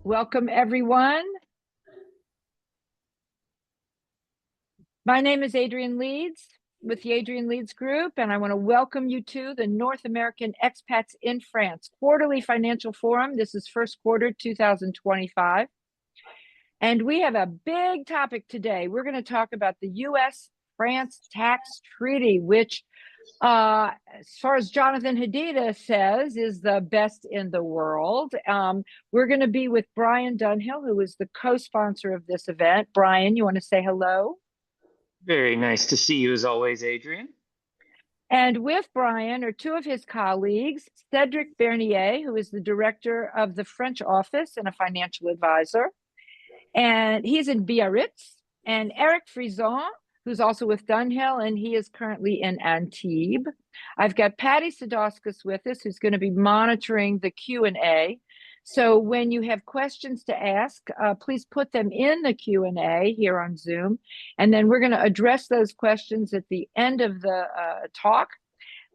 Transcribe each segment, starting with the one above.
Welcome, everyone. My name is Adrian Leeds with the Adrian Leeds Group, and I want to welcome you to the North American Expats in France Quarterly Financial Forum. This is first quarter 2025. And we have a big topic today. We're going to talk about the U.S. France tax treaty, which, as far as Jonathan Hadida says, is the best in the world. We're going to be with Brian Dunhill, who is the co-sponsor of this event. Brian, you want to say hello? Very nice to see you as always, Adrian. And with Brian are two of his colleagues, Cedric Bernier, who is the director of the French office and a financial advisor, and he's in Biarritz, and Eric Frison, who's also with Dunhill, and he is currently in Antibes. I've got Patty Sadowskis with us, who's going to be monitoring the Q&A. So when you have questions to ask, please put them in the Q&A here on Zoom, and then we're going to address those questions at the end of the talk.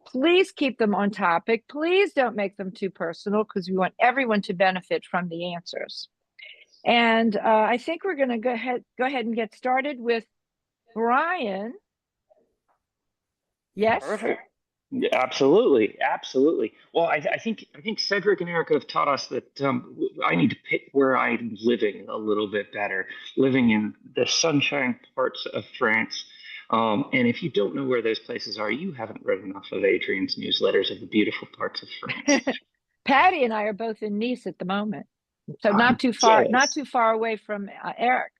Please keep them on topic. Please don't make them too personal, because we want everyone to benefit from the answers. And I think we're going to go ahead and get started with Brian. Yes? Perfect. Yeah, absolutely. Well, I think Cedric and Erica have taught us that I need to pick where I'm living a little bit better, living in the sunshine parts of France. And if you don't know where those places are, you haven't read enough of Adrian's newsletters of the beautiful parts of France. Patty and I are both in Nice at the moment. So not too far away from Eric.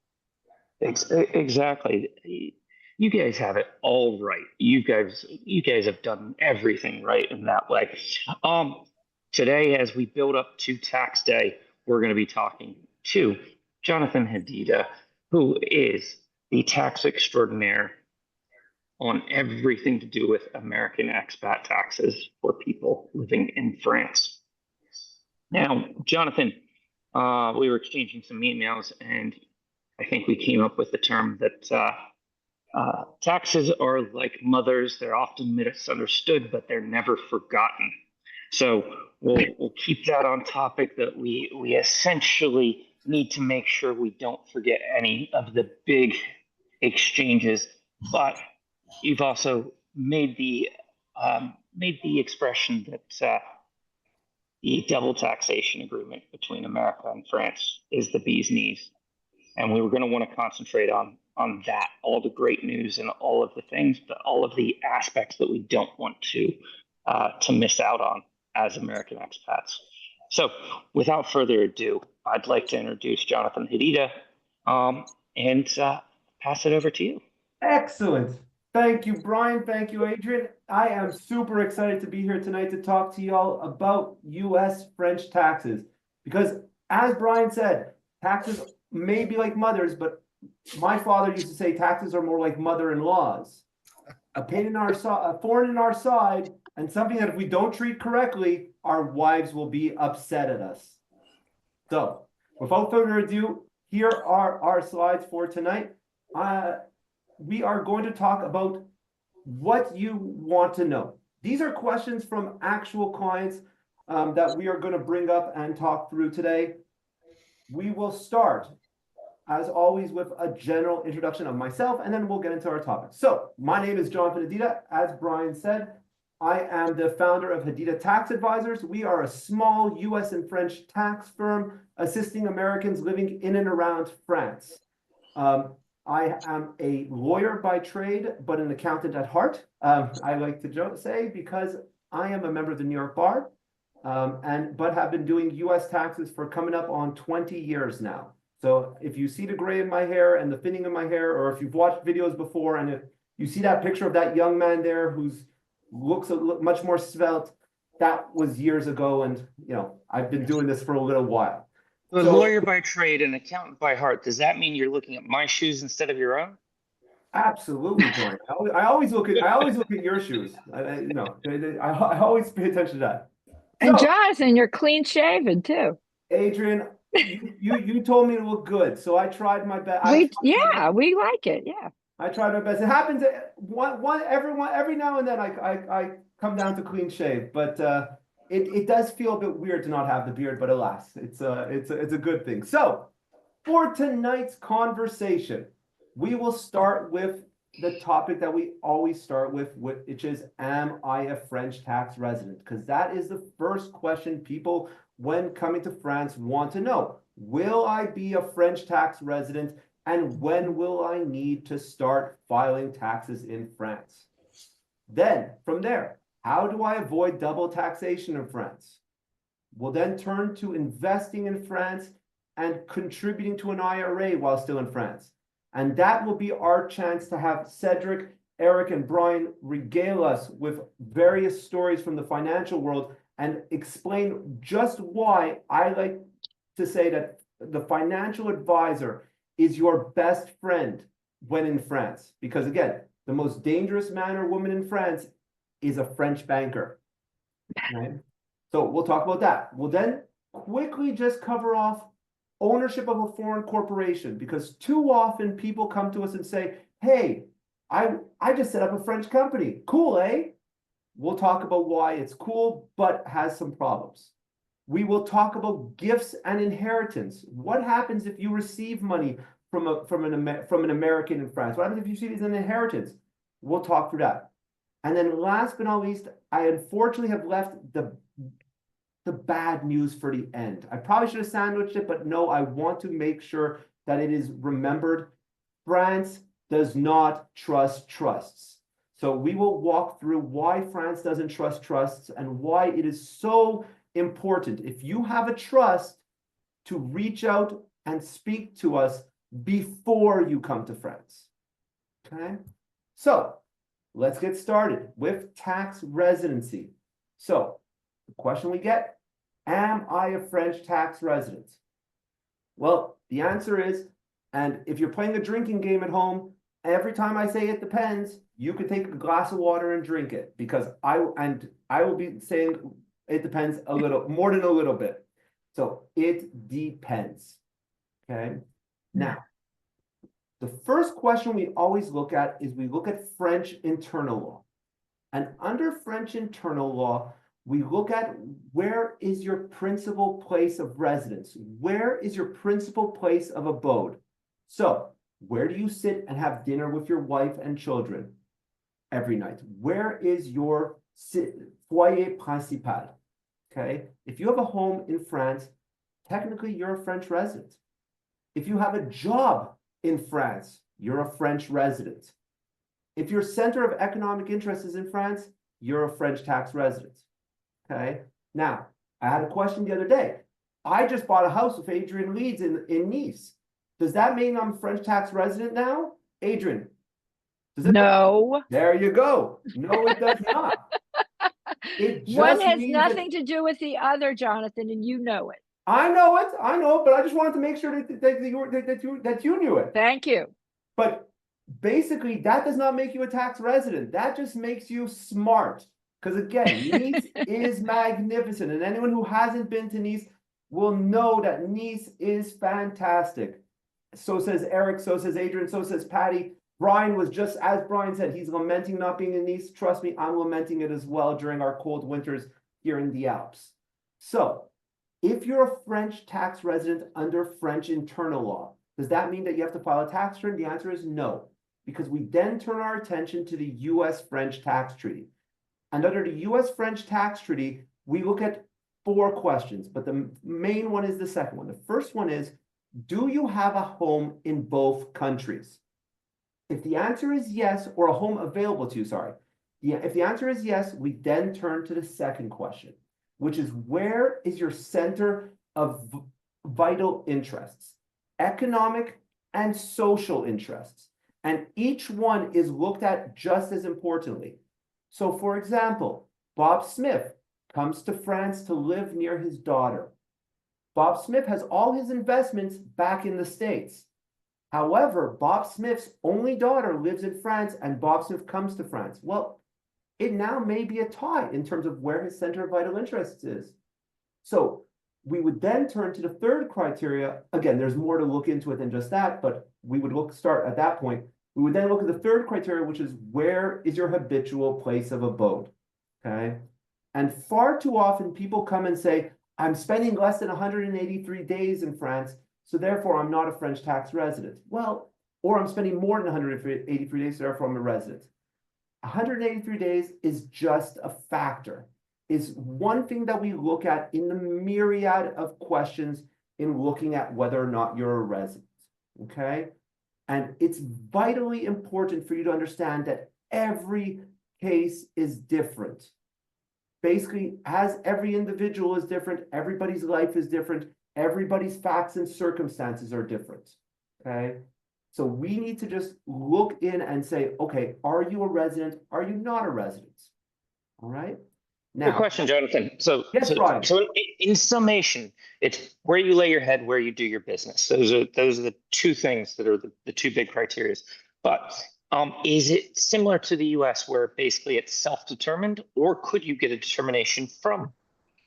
Exactly. You guys have it all right. You guys have done everything right in that way. Today, as we build up to tax day, we're going to be talking to Jonathan Hadida, who is the tax extraordinaire on everything to do with American expat taxes for people living in France. Now, Jonathan, we were exchanging some emails, and I think we came up with the term that taxes are like mothers. They're often misunderstood, but they're never forgotten. So we'll keep that on topic, that we essentially need to make sure we don't forget any of the big exchanges. But you've also made the expression that the double taxation agreement between America and France is the bee's knees. And we were going to want to concentrate on that, all the great news and all of the things, but all of the aspects that we don't want to miss out on as American expats. So without further ado, I'd like to introduce Jonathan Hadida and pass it over to you. Excellent. Thank you, Brian. Thank you, Adrian. I am super excited to be here tonight to talk to y'all about U.S. French taxes. Because as Brian said, taxes may be like mothers, but my father used to say taxes are more like mother-in-laws. A pain in our a thorn in our side, and something that if we don't treat correctly, our wives will be upset at us. So, without further ado, here are our slides for tonight. We are going to talk about what you want to know. These are questions from actual clients that we are going to bring up and talk through today. We will start, as always, with a general introduction of myself, and then we'll get into our topic. So, my name is Jonathan Hadida. As Brian said, I am the founder of Hadida Tax Advisors. We are a small U.S. and French tax firm assisting Americans living in and around France. I am a lawyer by trade, but an accountant at heart. I like to say, because I am a member of the New York Bar, but have been doing U.S. taxes for coming up on 20 years now. So if you see the gray in my hair and the thinning in my hair, or if you've watched videos before and if you see that picture of that young man there who's looks much more svelte, that was years ago, and I've been doing this for a little while. A lawyer by trade and accountant by heart. Does that mean you're looking at my shoes instead of your own? Absolutely, Brian. I always look at your shoes. I always pay attention to that. And Jonathan, you're clean shaven too. Adrian, you told me to look good, so I tried my best. We like it. Yeah, I tried my best. It happens every now and then. I come down to clean shave, but it does feel a bit weird to not have the beard, but alas, it's a good thing. So for tonight's conversation, we will start with the topic that we always start with, which is, am I a French tax resident? Because that is the first question people, when coming to France, want to know. Will I be a French tax resident? And when will I need to start filing taxes in France? Then, from there, how do I avoid double taxation in France? We'll then turn to investing in France and contributing to an IRA while still in France. And that will be our chance to have Cedric, Eric, and Brian regale us with various stories from the financial world and explain just why I like to say that the financial advisor is your best friend when in France. Because again, the most dangerous man or woman in France is a French banker. Right? So we'll talk about that. We'll then quickly just cover off ownership of a foreign corporation, because too often people come to us and say, hey, I just set up a French company. Cool, eh? We'll talk about why it's cool, but has some problems. We will talk about gifts and inheritance. What happens if you receive money from an American in France? What happens if you see it as an inheritance? We'll talk through that. And then last but not least, I unfortunately have left the bad news for the end. I probably should have sandwiched it, but no, I want to make sure that it is remembered. France does not trust trusts. So we will walk through why France doesn't trust trusts and why it is so important, if you have a trust, to reach out and speak to us before you come to France. Okay? So let's get started with tax residency. So the question we get, am I a French tax resident? Well, the answer is, and if you're playing a drinking game at home, every time I say it depends, you can take a glass of water and drink it, because I will be saying it depends a little, more than a little bit. So it depends. Okay. Now, the first question we always look at is we look at French internal law. And under French internal law, we look at where is your principal place of residence? Where is your principal place of abode? So where do you sit and have dinner with your wife and children every night? Where is your foyer principal? Okay. If you have a home in France, technically you're a French resident. If you have a job in France, you're a French resident. If your center of economic interest is in France, you're a French tax resident. Okay. Now, I had a question the other day. I just bought a house with Adrian Leeds in Nice. Does that mean I'm a French tax resident now? Adrian? Does it? No. There you go. No, it does not. It just One has means nothing to do with the other, Jonathan, and you know it. I know it, but I just wanted to make sure that you knew it. Thank you. But basically, that does not make you a tax resident. That just makes you smart. Because again, Nice is magnificent. And anyone who hasn't been to Nice will know that Nice is fantastic. So says Eric, so says Adrian, so says Patty. Brian was just, as Brian said, he's lamenting not being in Nice. Trust me, I'm lamenting it as well during our cold winters here in the Alps. So, if you're a French tax resident under French internal law, does that mean that you have to file a tax return? The answer is no, because we then turn our attention to the US French tax treaty. And under the US French tax treaty, we look at 4 questions, but the main one is the second one. The first one is, do you have a home in both countries? If the answer is yes, or a home available to you, sorry. If the answer is yes, we then turn to the second question, which is, where is your center of vital interests, economic and social interests? And each one is looked at just as importantly. So for example, Bob Smith comes to France to live near his daughter. Bob Smith has all his investments back in the States. However, Bob Smith's only daughter lives in France and Bob Smith comes to France. Well, it now may be a tie in terms of where his center of vital interests is. So we would then turn to the third criteria. Again, there's more to look into it than just that, but we would start at that point. We would then look at the third criteria, which is, where is your habitual place of abode? Okay. And far too often people come and say, I'm spending less than 183 days in France, so therefore I'm not a French tax resident. Well, or I'm spending more than 183 days, so therefore I'm a resident. 183 days is just a factor, is one thing that we look at in the myriad of questions in looking at whether or not you're a resident, okay? And it's vitally important for you to understand that every case is different. Basically, as every individual is different, everybody's life is different, everybody's facts and circumstances are different, okay? So we need to just look in and say, okay, are you a resident? Are you not a resident? All right. Good Now, question, Jonathan. yes, Brian. So in summation, it's where you lay your head, where you do your business. Those are the two things that are the two big criteria. But is it similar to the US where basically it's self-determined, or could you get a determination from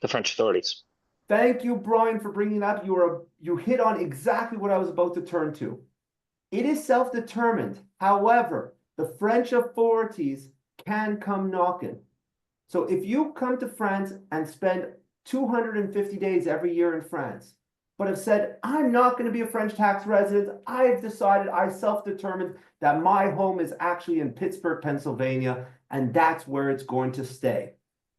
the French authorities? Thank you, Brian, for bringing that up. You hit on exactly what I was about to turn to. It is self-determined. However, the French authorities can come knocking. So if you come to France and spend 250 days every year in France, but have said, I'm not going to be a French tax resident, I've decided, I self-determined that my home is actually in Pittsburgh, Pennsylvania, and that's where it's going to stay.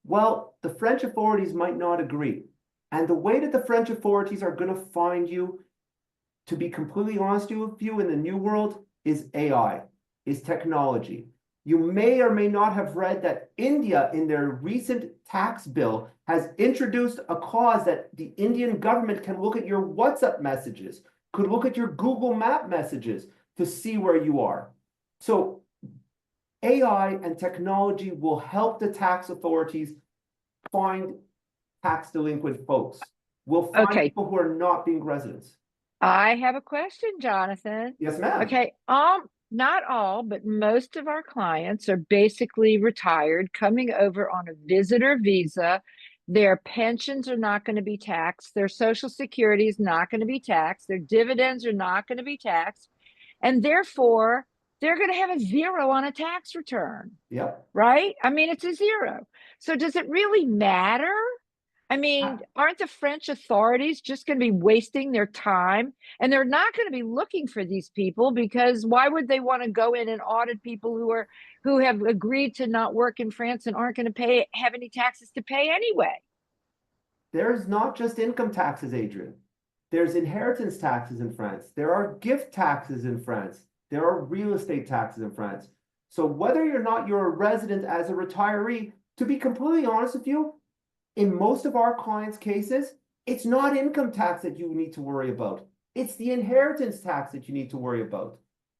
Well, the French authorities might not agree. And the way that the French authorities are going to find you, to be completely honest with you, in the new world, is AI, is technology. You may or may not have read that India, in their recent tax bill, has introduced a clause that the Indian government can look at your WhatsApp messages, could look at your Google Map messages to see where you are. So AI and technology will help the tax authorities find tax delinquent folks. We'll find people who are not being residents. I have a question, Jonathan. Yes, ma'am. Okay. Not all, but most of our clients are basically retired, coming over on a visitor visa. Their pensions are not going to be taxed. Their Social Security is not going to be taxed. Their dividends are not going to be taxed. And therefore, they're going to have a zero on a tax return. Yep. Right? I mean, it's a zero. So does it really matter? I mean, aren't the French authorities just going to be wasting their time? And they're not going to be looking for these people, because why would they want to go in and audit people who have agreed to not work in France and aren't going to have any taxes to pay anyway? There's not just income taxes, Adrian. There's inheritance taxes in France. There are gift taxes in France. There are real estate taxes in France. So whether you're a resident as a retiree, to be completely honest with you, in most of our clients' cases, it's not income tax that you need to worry about. It's the inheritance tax that you need to worry about.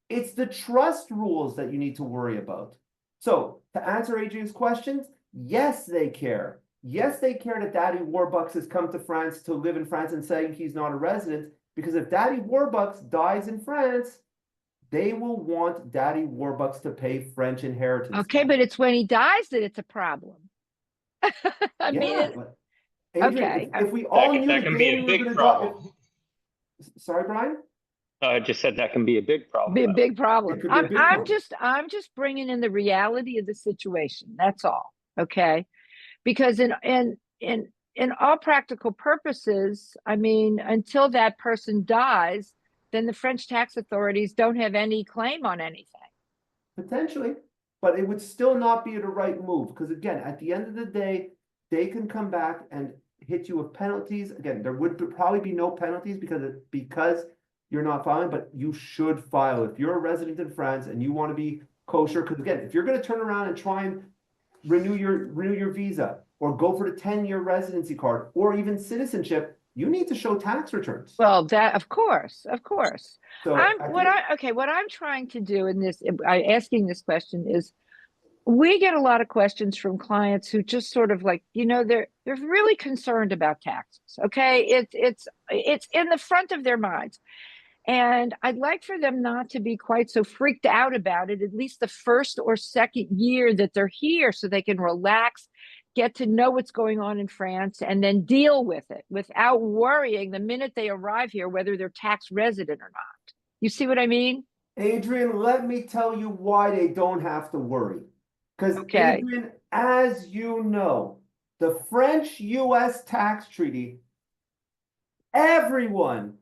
It's the trust rules that you need to worry about. So to answer Adrian's questions, yes, they care. Yes, they care that Daddy Warbucks has come to France to live in France and saying he's not a resident, because if Daddy Warbucks dies in France, they will want Daddy Warbucks to pay French inheritance. Okay, but it's when he dies that it's a problem. I mean, but Adrian, okay. if we all knew that can be a big problem. Sorry, Brian? I just said that can be a big problem. Be a big problem. I'm problem. just bringing in the reality of the situation. That's all. Okay, because in all practical purposes, I mean, until that person dies, then the French tax authorities don't have any claim on anything. Potentially, but it would still not be the right move, because again, at the end of the day, they can come back and hit you with penalties. Again, there would probably be no penalties because you're not filing, but you should file. If you're a resident in France and you want to be kosher, because again, if you're going to turn around and try and renew your visa or go for the 10-year residency card or even citizenship, you need to show tax returns. Well, that of course. So what I'm trying to do in this, asking this question is, we get a lot of questions from clients who just sort of like, they're really concerned about taxes. Okay, it's in the front of their minds. And I'd like for them not to be quite so freaked out about it, at least the first or second year that they're here, so they can relax, get to know what's going on in France, and then deal with it without worrying the minute they arrive here whether they're tax resident or not. You see what I mean? Adrian, let me tell you why they don't have to worry. Because Adrian, as you know, the French-US tax treaty, everyone,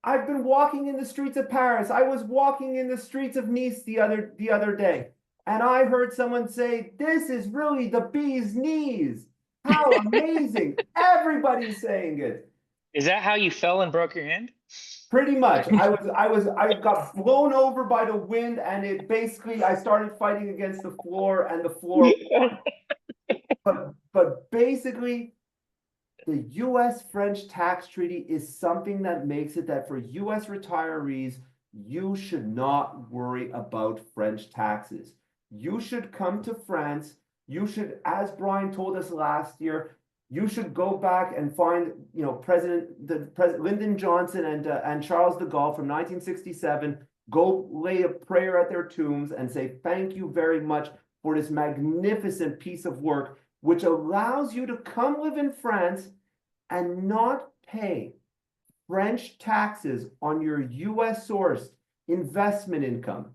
I've been walking in the streets of Paris. I was walking in the streets of Nice the other day, and I heard someone say, "This is really the bee's knees. How amazing." Everybody's saying it. Is that how you fell and broke your hand? Pretty much. I got blown over by the wind, and it basically, I started fighting against the floor, and the floor won. But basically, the US-French tax treaty is something that makes it that for US retirees, you should not worry about French taxes. You should come to France. You should, as Brian told us last year, you should go back and find, President Lyndon Johnson and Charles de Gaulle from 1967. Go lay a prayer at their tombs and say thank you very much for this magnificent piece of work, which allows you to come live in France and not pay French taxes on your US sourced investment income,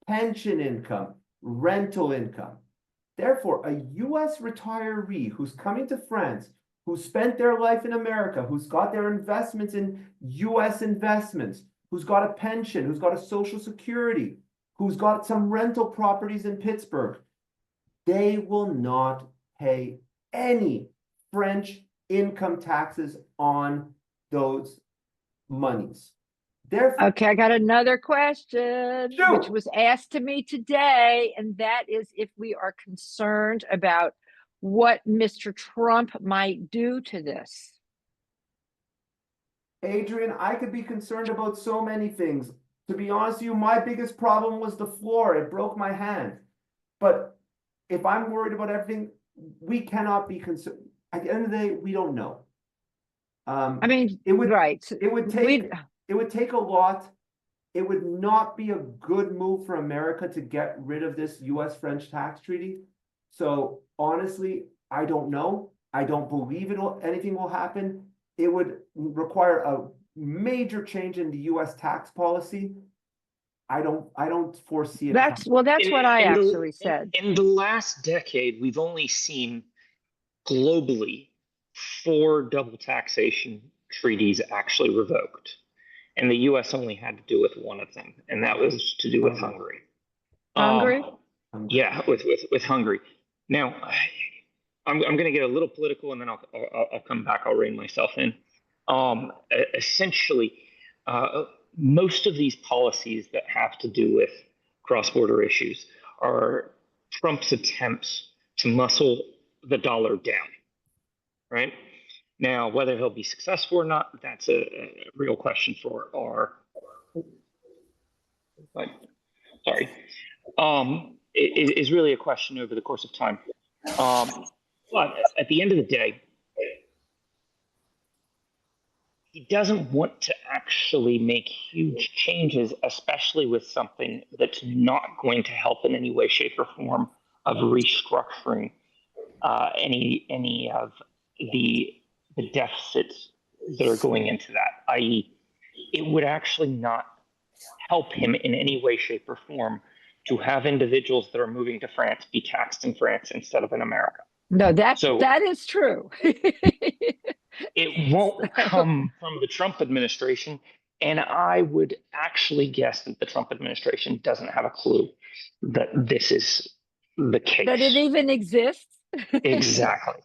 pension income, rental income. Therefore, a US retiree who's coming to France, who spent their life in America, who's got their investments in US investments, who's got a pension, who's got a social security, who's got some rental properties in Pittsburgh, they will not pay any French income taxes on those monies. Therefore, Okay, I got another question, which Shoot. was asked to me today, and that is if we are concerned about what Mr. Trump might do to this. Adrian, I could be concerned about so many things. To be honest with you, my biggest problem was the floor. It broke my hand. But if I'm worried about everything, we cannot be concerned. At the end of the day, we don't know. I mean, it would right. it would take a lot. It would not be a good move for America to get rid of this US-French tax treaty. So honestly, I don't know. I don't believe anything will happen. It would require a major change in the US tax policy. I don't foresee it. That's what I actually said. In the last decade, we've only seen globally 4 double taxation treaties actually revoked. And the US only had to do with one of them, and that was to do with Hungary. Hungary? Yeah, with Hungary. Now, I'm going to get a little political, and then I'll come back. I'll rein myself in. Essentially, most of these policies that have to do with cross-border issues are Trump's attempts to muscle the dollar down, right? Now, whether he'll be successful or not, that's a real question for our. Sorry, it is really a question over the course of time. But at the end of the day, he doesn't want to actually make huge changes, especially with something that's not going to help in any way, shape, or form of restructuring any of the deficits that are going into that, i.e., it would actually not help him in any way, shape, or form to have individuals that are moving to France be taxed in France instead of in America. No, that is true. It won't come from the Trump administration, and I would actually guess that the Trump administration doesn't have a clue that this is the case. That it even exists. Exactly.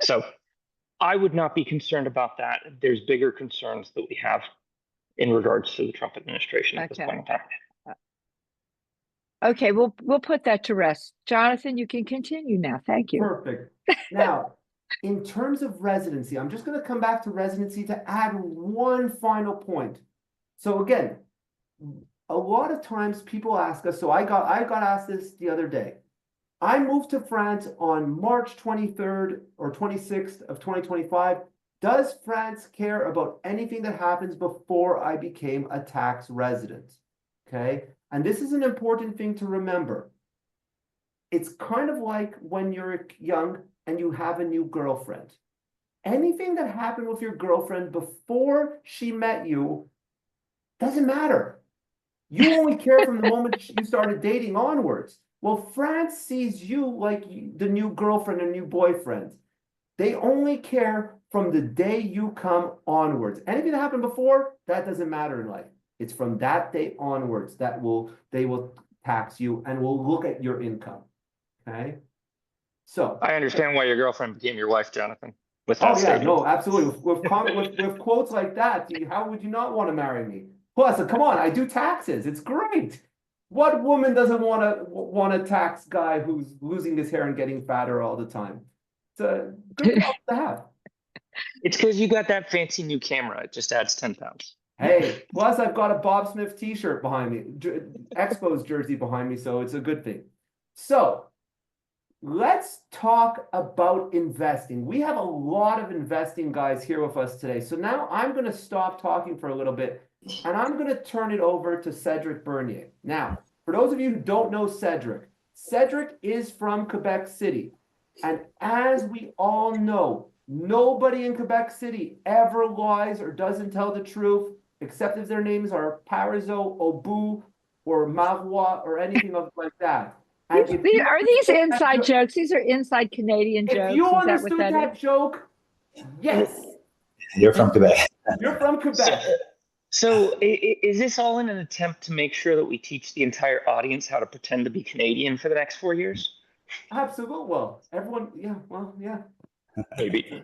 So I would not be concerned about that. There's bigger concerns that we have in regards to the Trump administration at this point in time. Okay, we'll put that to rest. Jonathan, you can continue now. Thank you. Perfect. Now, in terms of residency, I'm just going to come back to residency to add one final point. So again, a lot of times people ask us, so I got asked this the other day. I moved to France on March 23rd or 26th of 2025. Does France care about anything that happens before I became a tax resident? Okay. And this is an important thing to remember. It's kind of like when you're young and you have a new girlfriend. Anything that happened with your girlfriend before she met you doesn't matter. You only care from the moment you started dating onwards. Well, France sees you like the new girlfriend or new boyfriend. They only care from the day you come onwards. Anything that happened before, that doesn't matter in life. It's from that day onwards that they will tax you and will look at your income. Okay. So I understand why your girlfriend became your wife, Jonathan, with oh that yeah, statement. no, absolutely. With quotes like that, how would you not want to marry me? Plus, come on, I do taxes. It's great. What woman doesn't want a tax guy who's losing his hair and getting fatter all the time? It's a good problem to have. It's because you got that fancy new camera. It just adds 10 pounds. Hey, plus I've got a Bob Smith t-shirt behind me, Expos jersey behind me, so it's a good thing. So let's talk about investing. We have a lot of investing guys here with us today. So now I'm going to stop talking for a little bit and I'm going to turn it over to Cedric Bernier. Now, for those of you who don't know Cedric, Cedric is from Quebec City. And as we all know, nobody in Quebec City ever lies or doesn't tell the truth, except if their names are Parizeau, Obu, or Marois, or anything like that. And Are these inside jokes? These are inside Canadian jokes. If you Is that what understood that joke, yes. You're from Quebec. You're from Quebec. So is this all in an attempt to make sure that we teach the entire audience how to pretend to be Canadian for the next 4 years? Absolutely. Well, everyone, yeah, well, yeah. Maybe.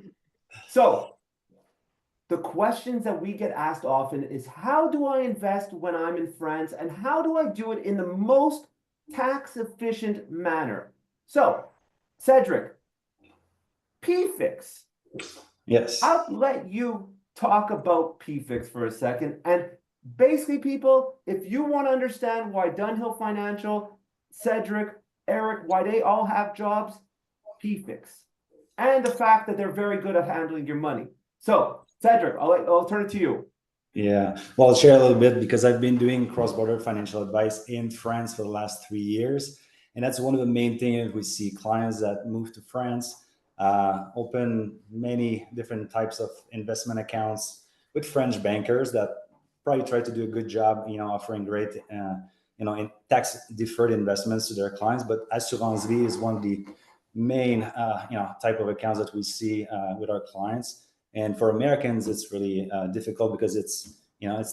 So the questions that we get asked often is, how do I invest when I'm in France? And how do I do it in the most tax efficient manner? So, Cedric, PFIX. Yes. I'll let you talk about PFIX for a second. And basically, people, if you want to understand why Dunhill Financial, Cedric, Eric, why they all have jobs, PFIX. And the fact that they're very good at handling your money. So, Cedric, I'll turn it to you. Yeah. Well, I'll share a little bit because I've been doing cross-border financial advice in France for the last 3 years. And that's one of the main things we see clients that move to France, open many different types of investment accounts with French bankers that probably try to do a good job, offering great, in tax deferred investments to their clients. But Assurance Vie is one of the main, type of accounts that we see with our clients. And for Americans, it's really difficult because it's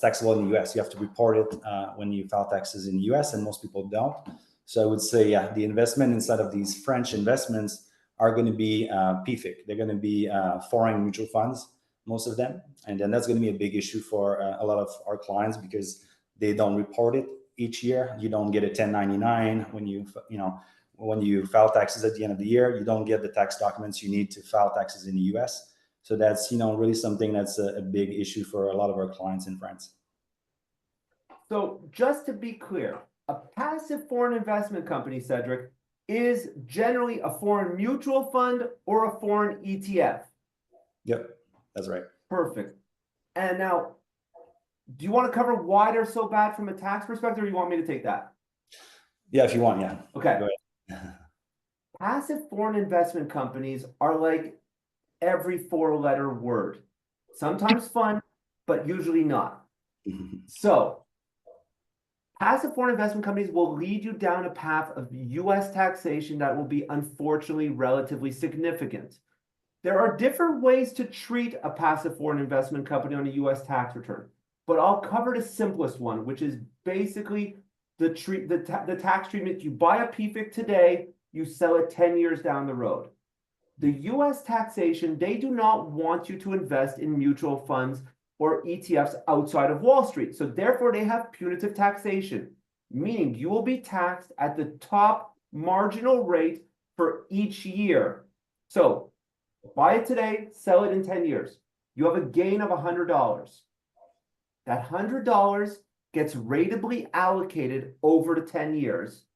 taxable in the US. You have to report it when you file taxes in the US, and most people don't. So I would say, yeah, the investment inside of these French investments are going to be PFIC. They're going to be foreign mutual funds, most of them. And then that's going to be a big issue for a lot of our clients because they don't report it each year. You don't get a 1099 when you file taxes at the end of the year. You don't get the tax documents you need to file taxes in the US. So that's really something that's a big issue for a lot of our clients in France. So just to be clear, a passive foreign investment company, Cedric, is generally a foreign mutual fund or a foreign ETF. Yep, that's right. Perfect. And now, do you want to cover why they're so bad from a tax perspective, or you want me to take that? Yeah, if you want, yeah. Okay. Go ahead. Passive foreign investment companies are like every 4-letter word. Sometimes fun, but usually not. So, passive foreign investment companies will lead you down a path of US taxation that will be unfortunately relatively significant. There are different ways to treat a passive foreign investment company on a US tax return, but I'll cover the simplest one, which is basically the tax treatment. You buy a PFIC today, you sell it 10 years down the road. The US taxation, they do not want you to invest in mutual funds or ETFs outside of Wall Street. So therefore, they have punitive taxation, meaning you will be taxed at the top marginal rate for each year. So buy it today, sell it in 10 years. You have a gain of $100. That $100 gets ratably allocated over the 10 years.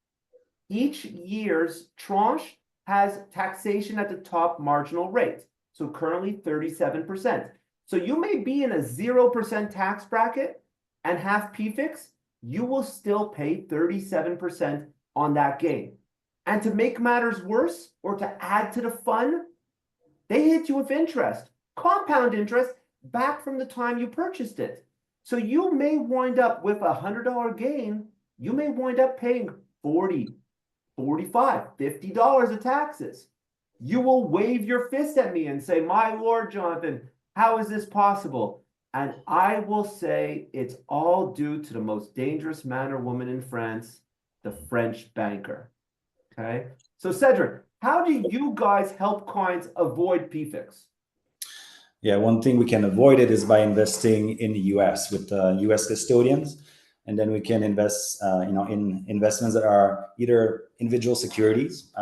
Each year's tranche has taxation at the top marginal rate. So currently 37%. So you may be in a 0% tax bracket and have PFIX, you will still pay 37% on that gain. And to make matters worse, or to add to the fun, they hit you with interest, compound interest, back from the time you purchased it. So you may wind up with a $100 gain, you may wind up paying $40, $45, $50 of taxes. you will wave your fist at me and say, my Lord, Jonathan, how is this possible? And I will say it's all due to the most dangerous man or woman in France, the French banker. Okay. So Cedric, how do you guys help clients avoid PFICs? Yeah, one thing we can avoid it is by investing in the US with US custodians, and then we can invest, in investments that are either individual securities,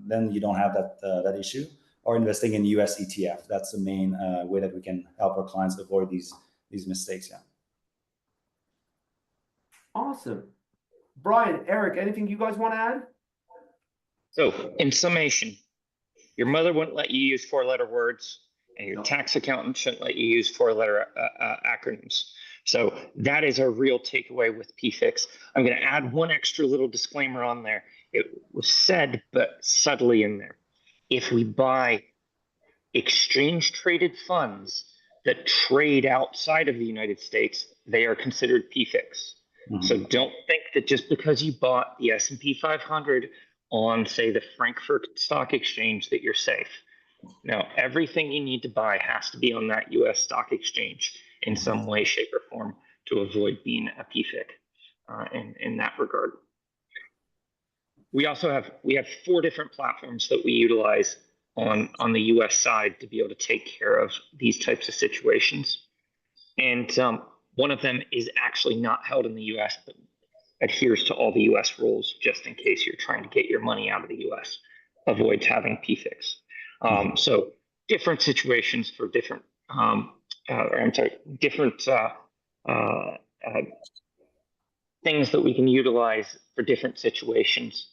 then you don't have that issue, or investing in US ETF. That's the main way that we can help our clients avoid these mistakes. Yeah. Awesome. Brian, Eric, anything you guys want to add? So, in summation, your mother wouldn't let you use 4-letter words, and your tax accountant shouldn't let you use 4-letter acronyms. So that is our real takeaway with PFICs. I'm going to add one extra little disclaimer on there. It was said, but subtly in there. If we buy exchange traded funds that trade outside of the United States, they are considered PFICs. Mm-hmm. So don't think that just because you bought the S&P 500 on, say, the Frankfurt Stock Exchange that you're safe. Now, everything you need to buy has to be on that U.S. stock exchange in some way, shape, or form to avoid being a PFIC in that regard. We also have 4 different platforms that we utilize on the U.S. side to be able to take care of these types of situations. And one of them is actually not held in the U.S., but adheres to all the U.S. rules just in case you're trying to get your money out of the U.S. Avoids having PFICs. So different situations for different, different things that we can utilize for different situations.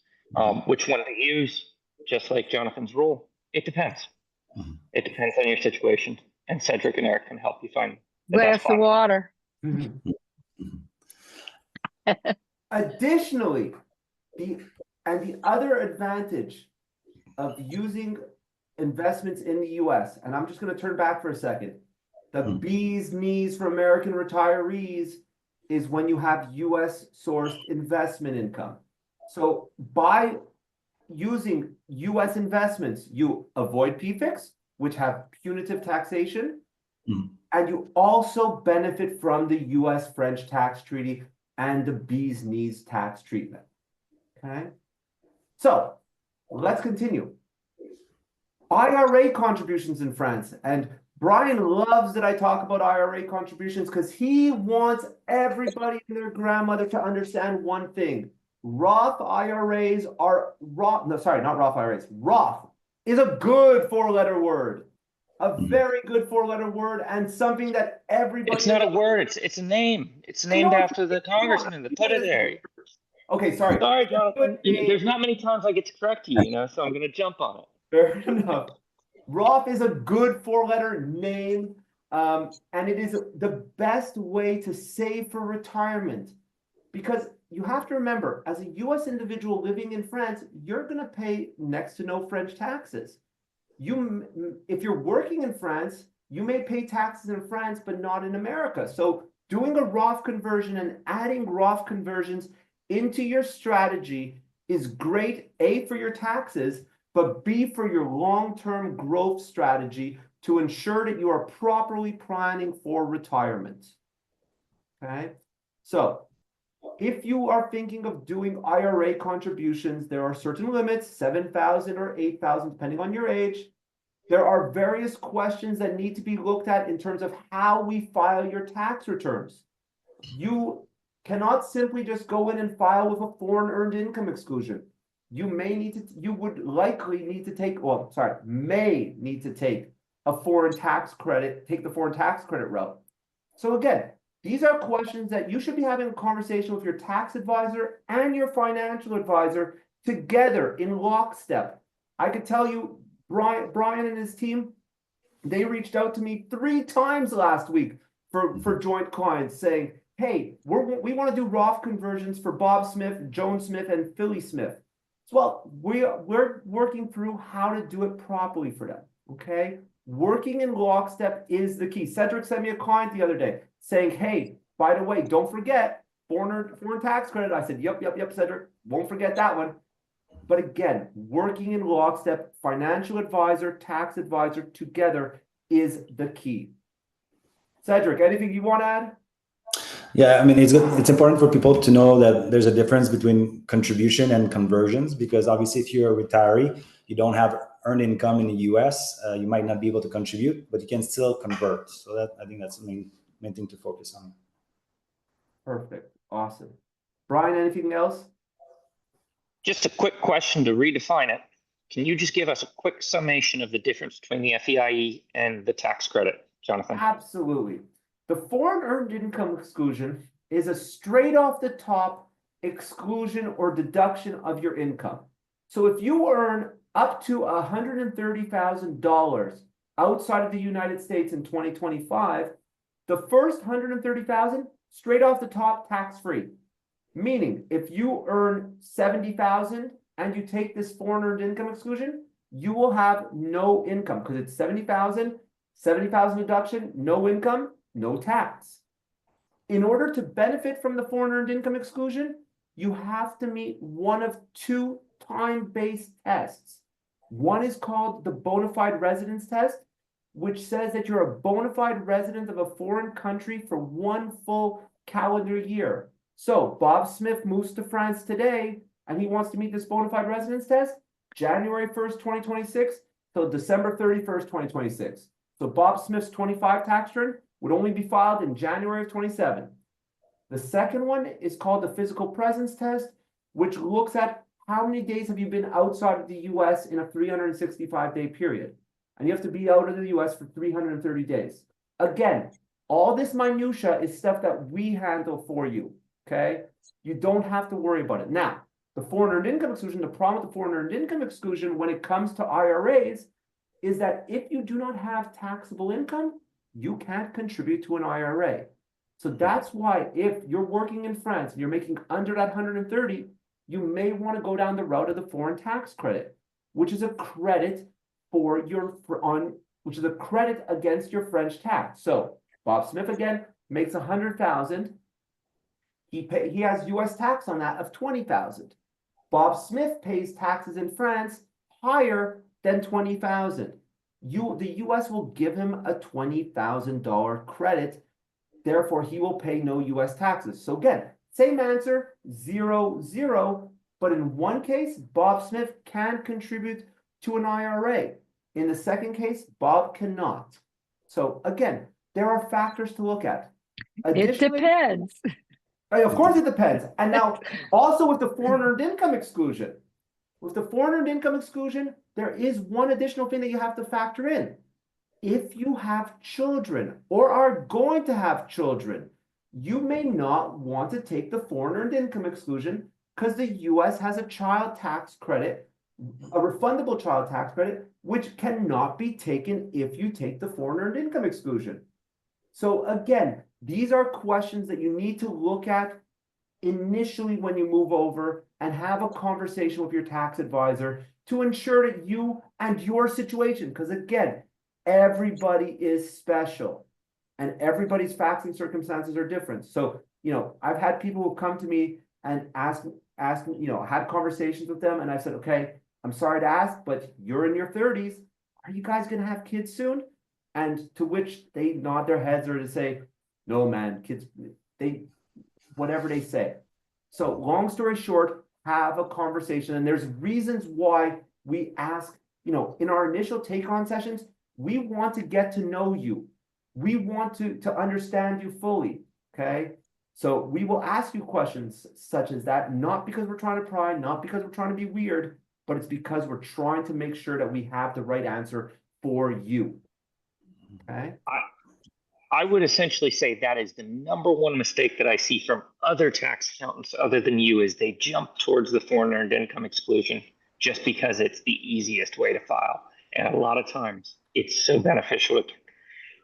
Which one to use, just like Jonathan's rule, it depends. It depends on your situation. And Cedric and Eric can help you find the glass of water. Additionally, the other advantage of using investments in the US, and I'm just going to turn back for a second. The bee's knees for American retirees is when you have US sourced investment income. So by using US investments, you avoid PFICs, which have punitive taxation, and you also benefit from the US French tax treaty and the bee's knees tax treatment. Okay, so let's continue. IRA contributions in France, and Brian loves that I talk about IRA contributions because he wants everybody and their grandmother to understand one thing. Roth IRAs are Roth is a good 4-letter word. A very good 4-letter word, and something that everybody... It's not a word, it's a name. It's named after the congressman that put it there. Okay, sorry. Sorry, Jonathan. There's not many times I get to correct you, so I'm going to jump on it. Fair enough. Roth is a good 4-letter name, and it is the best way to save for retirement. Because you have to remember, as a U.S. individual living in France, you're going to pay next to no French taxes. If you're working in France, you may pay taxes in France, but not in America. So doing a Roth conversion and adding Roth conversions into your strategy is great, A, for your taxes, but B, for your long-term growth strategy to ensure that you are properly planning for retirement. Okay, so if you are thinking of doing IRA contributions, there are certain limits, 7,000 or 8,000, depending on your age. There are various questions that need to be looked at in terms of how we file your tax returns. You cannot simply just go in and file with a foreign earned income exclusion. You may likely need to take a foreign tax credit, take the foreign tax credit route. So again, these are questions that you should be having a conversation with your tax advisor and your financial advisor together in lockstep. I could tell you, Brian and his team, they reached out to me 3 times last week for joint clients saying, hey, we want to do Roth conversions for Bob Smith, Joan Smith, and Philly Smith. Well, we're working through how to do it properly for them, okay? Working in lockstep is the key. Cedric sent me a client the other day saying, hey, by the way, don't forget foreign tax credit. I said, yep, Cedric, won't forget that one. But again, working in lockstep, financial advisor, tax advisor together is the key. Cedric, anything you want to add? Yeah, I mean, it's important for people to know that there's a difference between contribution and conversions, because obviously if you're a retiree, you don't have earned income in the US, you might not be able to contribute, but you can still convert. So that, I think that's the main thing to focus on. Perfect. Awesome. Brian, anything else? Just a quick question to redefine it. Can you just give us a quick summation of the difference between the FEIE and the tax credit, Jonathan? Absolutely. The foreign earned income exclusion is a straight off the top exclusion or deduction of your income. So if you earn up to $130,000 outside of the United States in 2025, the first $130,000 straight off the top tax free. Meaning if you earn $70,000 and you take this foreign earned income exclusion, you will have no income because it's $70,000 deduction, no income, no tax. In order to benefit from the foreign earned income exclusion, you have to meet one of two time-based tests. One is called the bona fide residence test, which says that you're a bona fide resident of a foreign country for one full calendar year. So Bob Smith moves to France today and he wants to meet this bona fide residence test, January 1st, 2026 till December 31st, 2026. So Bob Smith's 25 tax return would only be filed in January of 27. The second one is called the physical presence test, which looks at how many days have you been outside of the US in a 365-day period. And you have to be out of the US for 330 days. Again, all this minutia is stuff that we handle for you, okay? You don't have to worry about it. Now, the foreign earned income exclusion, the problem with the foreign earned income exclusion when it comes to IRAs is that if you do not have taxable income, you can't contribute to an IRA. So that's why if you're working in France and you're making under that 130, you may want to go down the route of the foreign tax credit, which is a credit which is a credit against your French tax. So Bob Smith again makes 100,000. He has US tax on that of 20,000. Bob Smith pays taxes in France higher than 20,000. The US will give him a $20,000 credit. Therefore, he will pay no US taxes. So again, same answer, 0, 0. But in one case, Bob Smith can contribute to an IRA. In the second case, Bob cannot. So again, there are factors to look at. It depends. Of course it depends. And now also with the foreign earned income exclusion, there is one additional thing that you have to factor in. If you have children or are going to have children, you may not want to take the foreign earned income exclusion because the US has a child tax credit, a refundable child tax credit, which cannot be taken if you take the foreign earned income exclusion. So again, these are questions that you need to look at initially when you move over and have a conversation with your tax advisor to ensure that you and your situation, because again, everybody is special and everybody's facts and circumstances are different. So, I've had people who come to me and ask me, had conversations with them and I said, okay, I'm sorry to ask, but you're in your 30s. Are you guys going to have kids soon? And to which they nod their heads or to say, no, man, kids, whatever they say. So long story short, have a conversation. And there's reasons why we ask, in our initial take-on sessions, we want to get to know you. We want to understand you fully, okay? So we will ask you questions such as that, not because we're trying to pry, not because we're trying to be weird, but it's because we're trying to make sure that we have the right answer for you, okay? I would essentially say that is the number one mistake that I see from other tax accountants other than you is they jump towards the foreign earned income exclusion just because it's the easiest way to file. And a lot of times it's so beneficial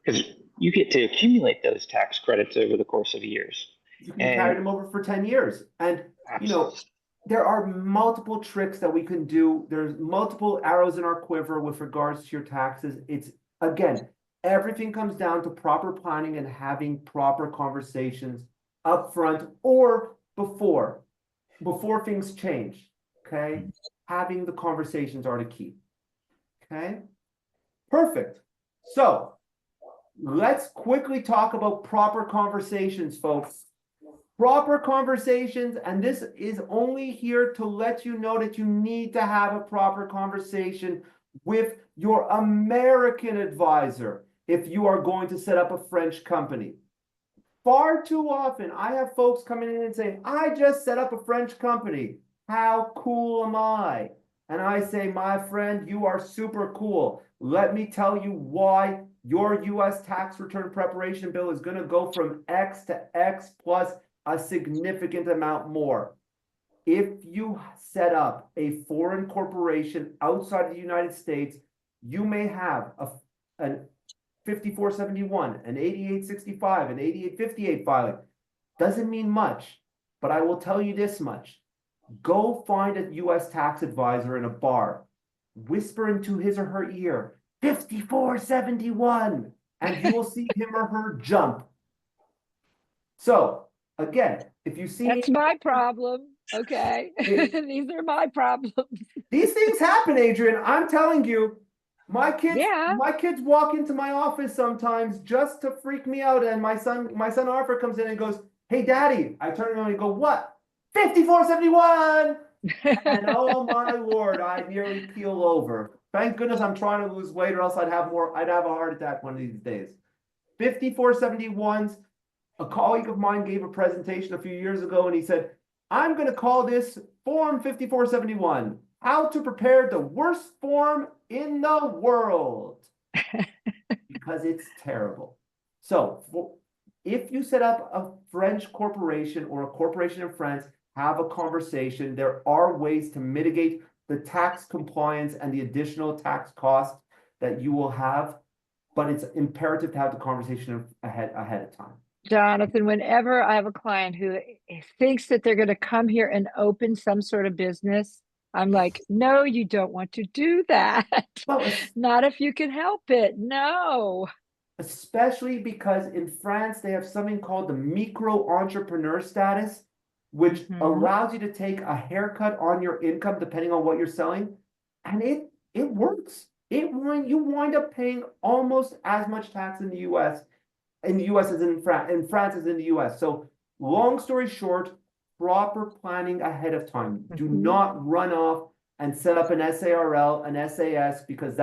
because you get to accumulate those tax credits over the course of years. You can carry them over for 10 years. And, there are multiple tricks that we can do. There's multiple arrows in our quiver with regards to your taxes. It's, again, everything comes down to proper planning and having proper conversations up front or before things change, okay? having the conversations are the key. Okay, perfect. So let's quickly talk about proper conversations, folks. Proper conversations, and this is only here to let you know that you need to have a proper conversation with your American advisor if you are going to set up a French company. Far too often, I have folks coming in and saying, I just set up a French company. How cool am I? And I say, my friend, you are super cool. Let me tell you why your US tax return preparation bill is going to go from X to X plus a significant amount more. If you set up a foreign corporation outside of the United States, you may have an 5471, an 8865, an 8858 filing. Doesn't mean much, but I will tell you this much. Go find a US tax advisor in a bar, whisper into his or her ear, 5471, and you will see him or her jump. So, again, if you see That's my problem. Okay. These are my problems. these things happen, Adrian. I'm telling you, my kids walk into my office sometimes just to freak me out. And my son Arthur comes in and goes, "Hey, Daddy." I turn around and go, "What? 5471." And oh my Lord, I nearly keel over. Thank goodness I'm trying to lose weight, or else I'd have a heart attack one of these days. 5471s. A colleague of mine gave a presentation a few years ago, and he said, I'm going to call this Form 5471, how to prepare the worst form in the world, because it's terrible. So if you set up a French corporation or a corporation in France, have a conversation. There are ways to mitigate the tax compliance and the additional tax costs that you will have, but it's imperative to have the conversation ahead of time. Jonathan, whenever I have a client who thinks that they're going to come here and open some sort of business, I'm like, no, you don't want to do that. Well, not if you can help it. No. Especially because in France, they have something called the micro entrepreneur status, which allows you to take a haircut on your income depending on what you're selling. And it works. You wind up paying almost as much tax in the US as in France as in the US. So long story short, proper planning ahead of time. Do not run off and set up an SARL, an SAS, because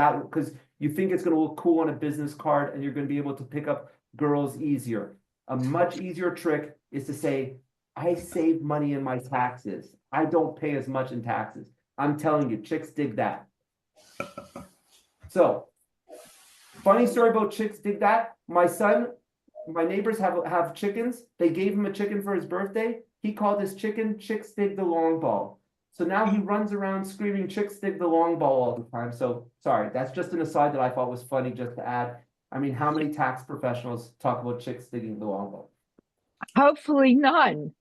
you think it's going to look cool on a business card and you're going to be able to pick up girls easier. A much easier trick is to say, I save money in my taxes. I don't pay as much in taxes. I'm telling you, chicks dig that. So, funny story about chicks dig that. My neighbors have chickens. They gave him a chicken for his birthday. He called his chicken Chicks Dig the Long Ball. So now he runs around screaming Chicks Dig the Long Ball all the time. So sorry, that's just an aside that I thought was funny just to add. I mean, how many tax professionals talk about chicks digging the long ball? Hopefully none.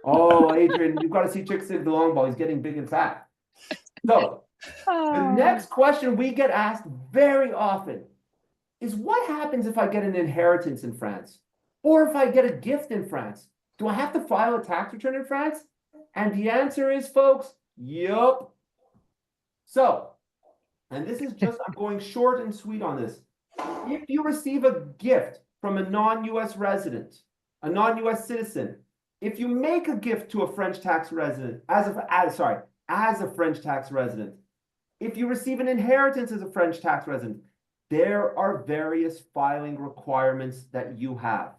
Oh, Adrian, you've got to see Chicks Dig the Long Ball. He's getting big and fat. So the next question we get asked very often is, what happens if I get an inheritance in France? Or if I get a gift in France? Do I have to file a tax return in France? And the answer is, folks, yup. So, and this is just, I'm going short and sweet on this. If you receive a gift from a non-US resident, a non-US citizen, if you make a gift to a French tax resident, as a French tax resident, if you receive an inheritance as a French tax resident, there are various filing requirements that you have,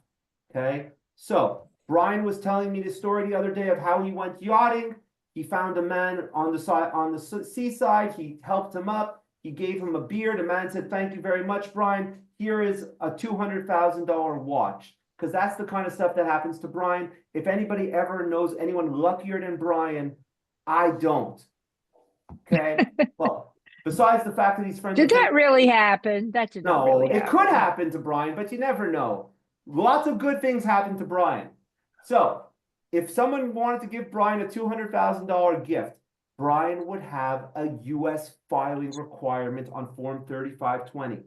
okay? So Brian was telling me the story the other day of how he went yachting. He found a man on the seaside. He helped him up. He gave him a beer. The man said, "Thank you very much, Brian. Here is a $200,000 watch." Because that's the kind of stuff that happens to Brian. If anybody ever knows anyone luckier than Brian, I don't. Okay? Well, besides the fact that he's friends Did that really happen? That did not really happen. It could happen to Brian, but you never know. Lots of good things happen to Brian. So, if someone wanted to give Brian a $200,000 gift, Brian would have a US filing requirement on Form 3520.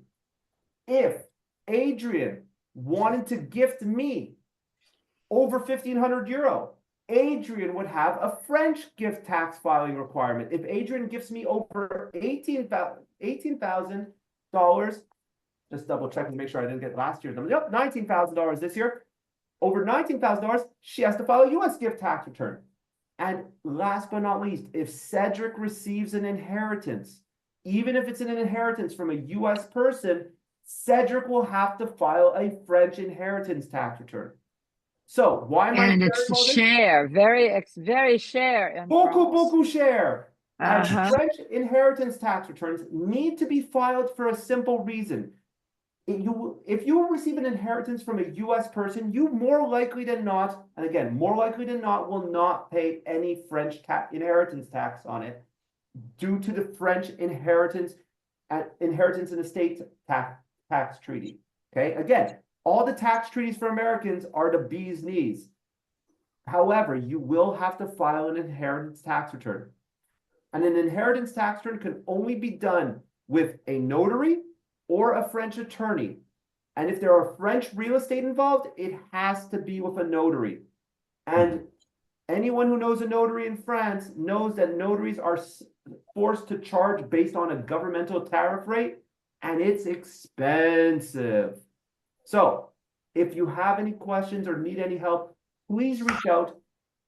If Adrian wanted to gift me over €1,500, Adrian would have a French gift tax filing requirement. If Adrian gifts me over $18,000, just double checking to make sure I didn't get last year's number. Yep, $19,000 this year. Over $19,000, she has to file a U.S. gift tax return. And last but not least, if Cedric receives an inheritance, even if it's an inheritance from a U.S. person, Cedric will have to file a French inheritance tax return. So why am I And it's sharing all this? share, very share. In Beaucoup share. And Uh-huh. French inheritance tax returns need to be filed for a simple reason. If you receive an inheritance from a U.S. person, you more likely than not, and again, more likely than not, will not pay any French inheritance tax on it due to the French inheritance and estate tax treaty. Okay, again, all the tax treaties for Americans are the bee's knees. However, you will have to file an inheritance tax return. And an inheritance tax return can only be done with a notary or a French attorney. And if there are French real estate involved, it has to be with a notary. And anyone who knows a notary in France knows that notaries are forced to charge based on a governmental tariff rate, and it's expensive. So if you have any questions or need any help, please reach out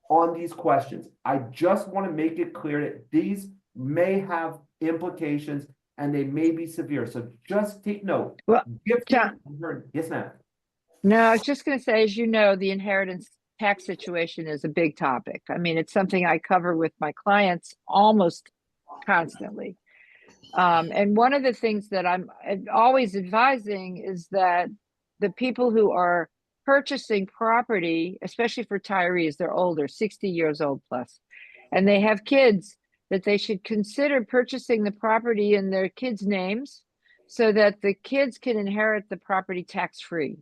on these questions. I just want to make it clear that these may have implications and they may be severe. So just take note. Well, John, yes, ma'am. No, I was just going to say, as you know, the inheritance tax situation is a big topic. I mean, it's something I cover with my clients almost constantly. And one of the things that I'm always advising is that the people who are purchasing property, especially for retirees, they're older, 60 years old plus, and they have kids, that they should consider purchasing the property in their kids' names so that the kids can inherit the property tax-free,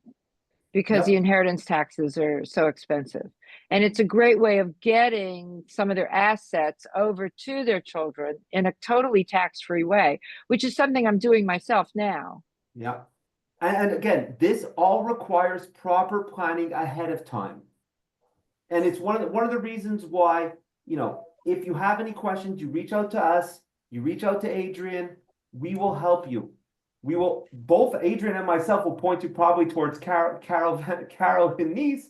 because the inheritance taxes are so expensive. And it's a great way of getting some of their assets over to their children in a totally tax-free way, which is something I'm doing myself now. Yeah. And again, this all requires proper planning ahead of time. And it's one of the reasons why, you know, if you have any questions, you reach out to us, you reach out to Adrian, we will help you. We will, both Adrian and myself will point you probably towards Carol and Nice,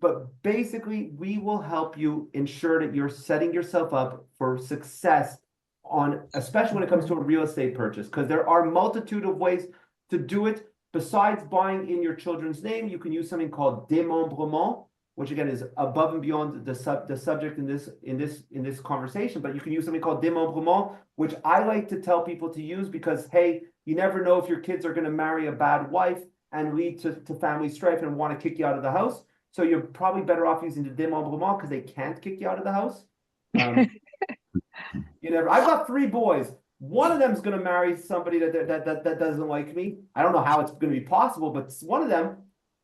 but basically we will help you ensure that you're setting yourself up for success on, especially when it comes to a real estate purchase, because there are a multitude of ways to do it. Besides buying in your children's name, you can use something called démembrement, which again is above and beyond the subject in this conversation, but you can use something called démembrement, which I like to tell people to use because, hey, you never know if your kids are going to marry a bad wife and lead to family strife and want to kick you out of the house. So you're probably better off using the démembrement because they can't kick you out of the house. You never. I've got 3 boys. One of them is going to marry somebody that doesn't like me. I don't know how it's going to be possible, but one of them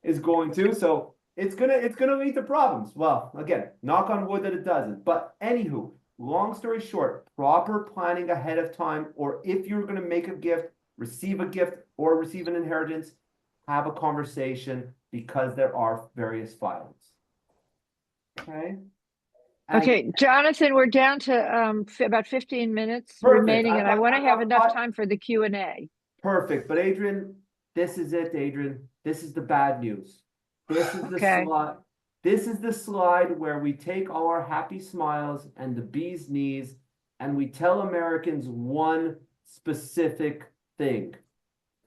is going to. So it's gonna lead to problems. Well, again, knock on wood that it doesn't. But anywho, long story short, proper planning ahead of time, or if you're going to make a gift, receive a gift, or receive an inheritance, have a conversation because there are various filings. Okay. Okay, Jonathan, we're down to about 15 minutes remaining, and I want to have enough time for the Q&A. Perfect. But Adrian, this is it, Adrian. This is the bad news. This is the slide. This is the slide where we take all our happy smiles and the bee's knees, and we tell Americans one specific thing.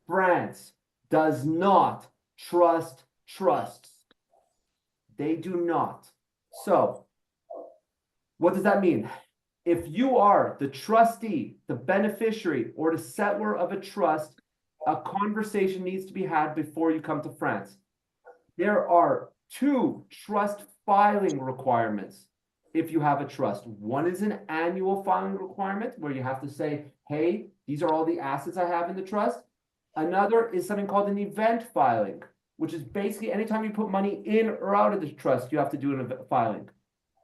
France does not trust trusts. They do not. So, what does that mean? If you are the trustee, the beneficiary, or the settlor of a trust, a conversation needs to be had before you come to France. There are 2 trust filing requirements if you have a trust. One is an annual filing requirement where you have to say, hey, these are all the assets I have in the trust. Another is something called an event filing, which is basically anytime you put money in or out of the trust, you have to do an event filing.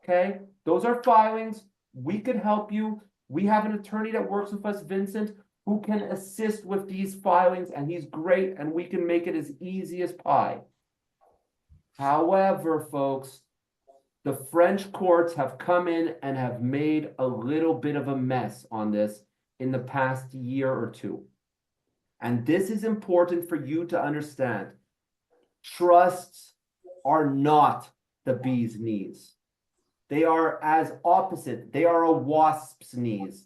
Okay, those are filings. We can help you. We have an attorney that works with us, Vincent, who can assist with these filings, and he's great, and we can make it as easy as pie. However, folks, the French courts have come in and have made a little bit of a mess on this in the past year or two. And this is important for you to understand. Trusts are not the bee's knees. They are as opposite. They are a wasp's knees.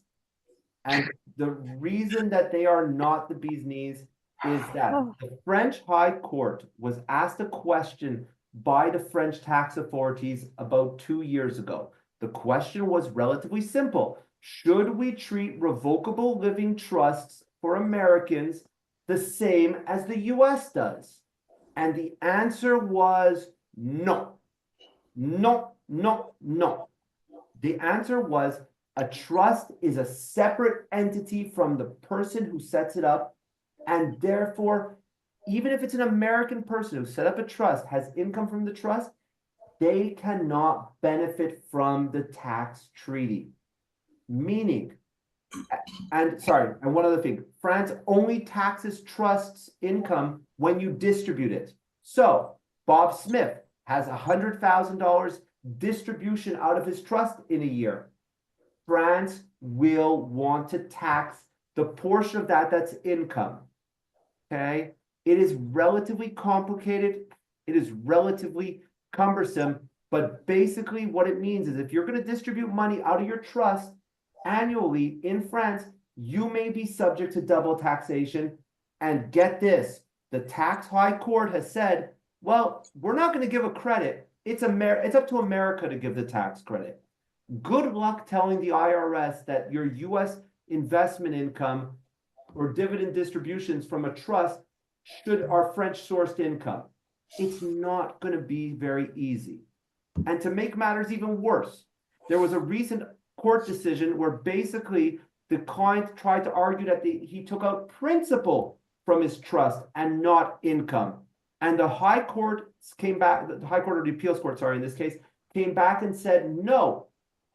And the reason that they are not the bee's knees is that the French High Court was asked a question by the French tax authorities about 2 years ago. The question was relatively simple. Should we treat revocable living trusts for Americans the same as the US does? And the answer was no. No, no, no. The answer was a trust is a separate entity from the person who sets it up, and therefore, even if it's an American person who set up a trust, has income from the trust, they cannot benefit from the tax treaty. Meaning, and one other thing, France only taxes trusts income when you distribute it. So Bob Smith has $100,000 distribution out of his trust in a year. France will want to tax the portion of that that's income. Okay? It is relatively complicated. It is relatively cumbersome. But basically what it means is if you're going to distribute money out of your trust annually in France, you may be subject to double taxation. And get this, the tax high court has said, well, we're not going to give a credit. It's up to America to give the tax credit. Good luck telling the IRS that your US investment income or dividend distributions from a trust are French sourced income. It's not going to be very easy. And to make matters even worse, there was a recent court decision where basically the client tried to argue that he took out principal from his trust and not income. And the High Court came back, the High Court or the Appeals Court, sorry, in this case, came back and said, no,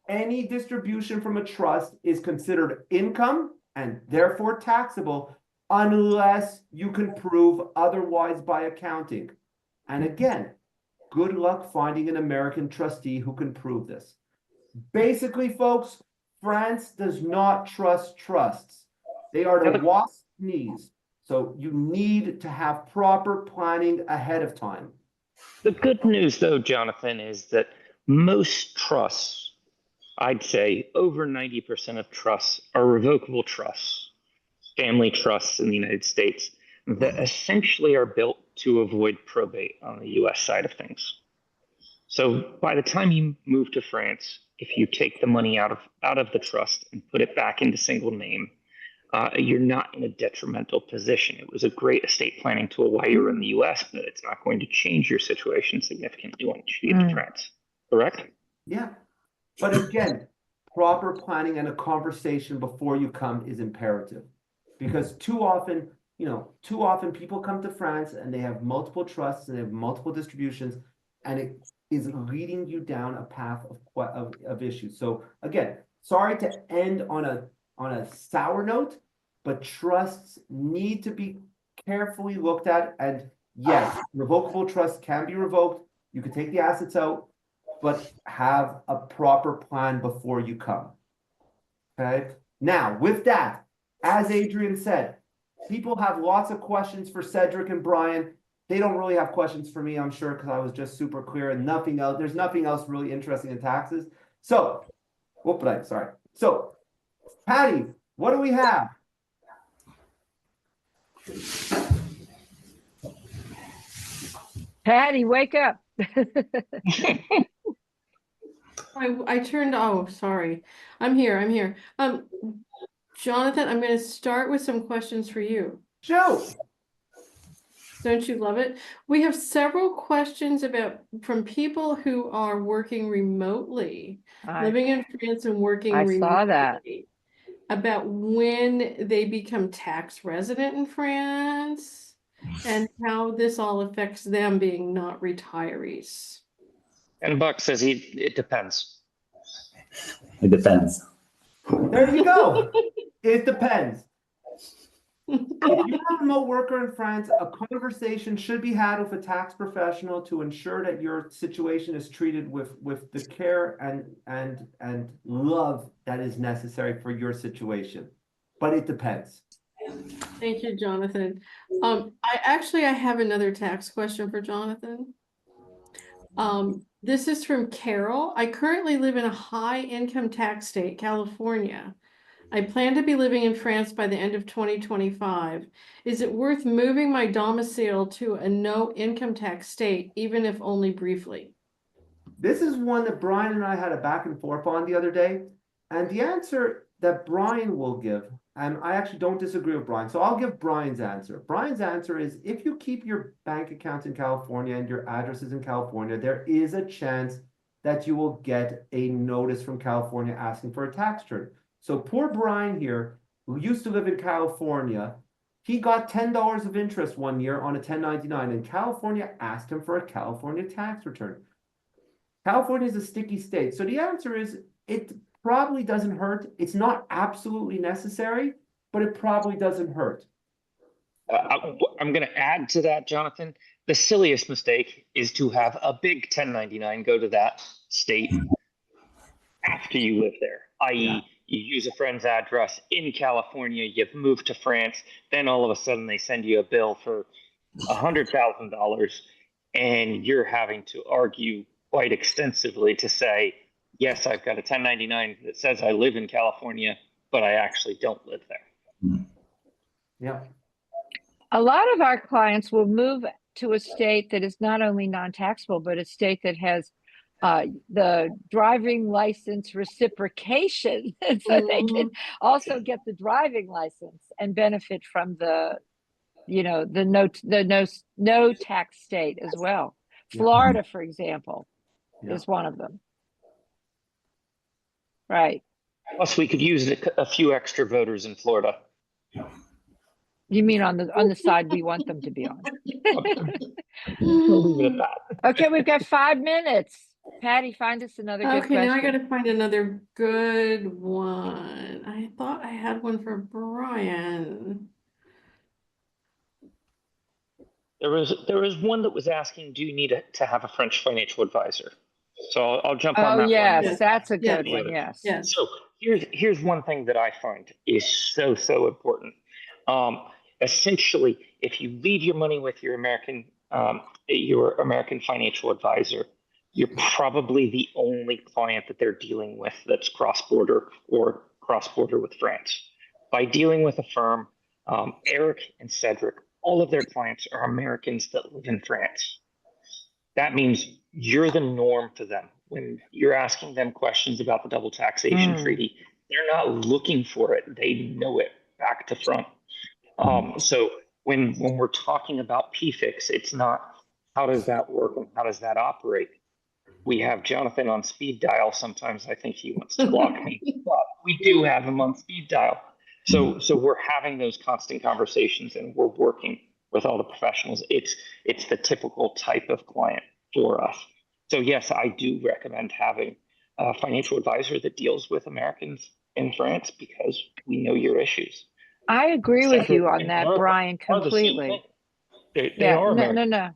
any distribution from a trust is considered income and therefore taxable unless you can prove otherwise by accounting. And again, good luck finding an American trustee who can prove this. Basically, folks, France does not trust trusts. They are the wasp's knees. So you need to have proper planning ahead of time. The good news, though, Jonathan, is that most trusts, I'd say over 90% of trusts, are revocable trusts, family trusts in the United States that essentially are built to avoid probate on the US side of things. So by the time you move to France, if you take the money out of the trust and put it back into single name, you're not in a detrimental position. It was a great estate planning tool while you were in the US, but it's not going to change your situation significantly once you get to France. Correct? Yeah. But again, proper planning and a conversation before you come is imperative. Because too often people come to France and they have multiple trusts and they have multiple distributions, and it is leading you down a path of issues. So again, sorry to end on a sour note, but trusts need to be carefully looked at. And yes, revocable trusts can be revoked. You can take the assets out, but have a proper plan before you come. Okay. Now, with that, as Adrian said, people have lots of questions for Cedric and Brian. They don't really have questions for me, I'm sure, because I was just super clear and nothing else. There's nothing else really interesting in taxes. So, sorry. So, Patty, what do we have? Patty, wake up. I turned, oh, sorry. I'm here. Jonathan, I'm going to start with some questions for you. Shoot. Don't you love it? We have several questions from people who are working remotely, living in France and working remotely. I saw that. About when they become tax resident in France and how this all affects them being not retirees. And Buck says it depends. It depends. There you go. It depends. If you're a remote worker in France, a conversation should be had with a tax professional to ensure that your situation is treated with the care and love that is necessary for your situation. But it depends. Thank you, Jonathan. I have another tax question for Jonathan. This is from Carol. I currently live in a high income tax state, California. I plan to be living in France by the end of 2025. Is it worth moving my domicile to a no income tax state, even if only briefly? This is one that Brian and I had a back and forth on the other day. And the answer that Brian will give, and I actually don't disagree with Brian, so I'll give Brian's answer. Brian's answer is if you keep your bank accounts in California and your address is in California, there is a chance that you will get a notice from California asking for a tax return. So poor Brian here, who used to live in California, he got $10 of interest one year on a 1099, and California asked him for a California tax return. California is a sticky state. So the answer is it probably doesn't hurt. It's not absolutely necessary, but it probably doesn't hurt. I'm going to add to that, Jonathan. The silliest mistake is to have a big 1099 go to that state after you live there, i.e., you use a friend's address in California, you've moved to France, then all of a sudden they send you a bill for $100,000, and you're having to argue quite extensively to say, yes, I've got a 1099 that says I live in California, but I actually don't live there. Yeah. A lot of our clients will move to a state that is not only non-taxable, but a state that has the driving license reciprocation, so they can also get the driving license and benefit from the, the no tax state as well. Florida, for example, is one of them. Right. Plus, we could use a few extra voters in Florida. You mean on the side we want them to be on? We'll leave it at that. Okay, we've got 5 minutes. Patty, find us another good question. Okay, now I got to find another good one. I thought I had one for Brian. There was one that was asking, do you need to have a French financial advisor? So I'll jump on that one. Yes, that's a good one. Yes. So here's one thing that I find is so important. Essentially, if you leave your money with your American financial advisor, you're probably the only client that they're dealing with that's cross-border or cross-border with France. By dealing with a firm, Eric and Cedric, all of their clients are Americans that live in France. That means you're the norm for them. When you're asking them questions about the double taxation treaty, they're not looking for it. They know it back to front. So when we're talking about PFIX, it's not how does that work and how does that operate? We have Jonathan on speed dial. Sometimes I think he wants to block me, but we do have him on speed dial. So we're having those constant conversations and we're working with all the professionals. It's the typical type of client for us. So yes, I do recommend having a financial advisor that deals with Americans in France because we know your issues. I agree with you on that, Brian, completely. They are American. No.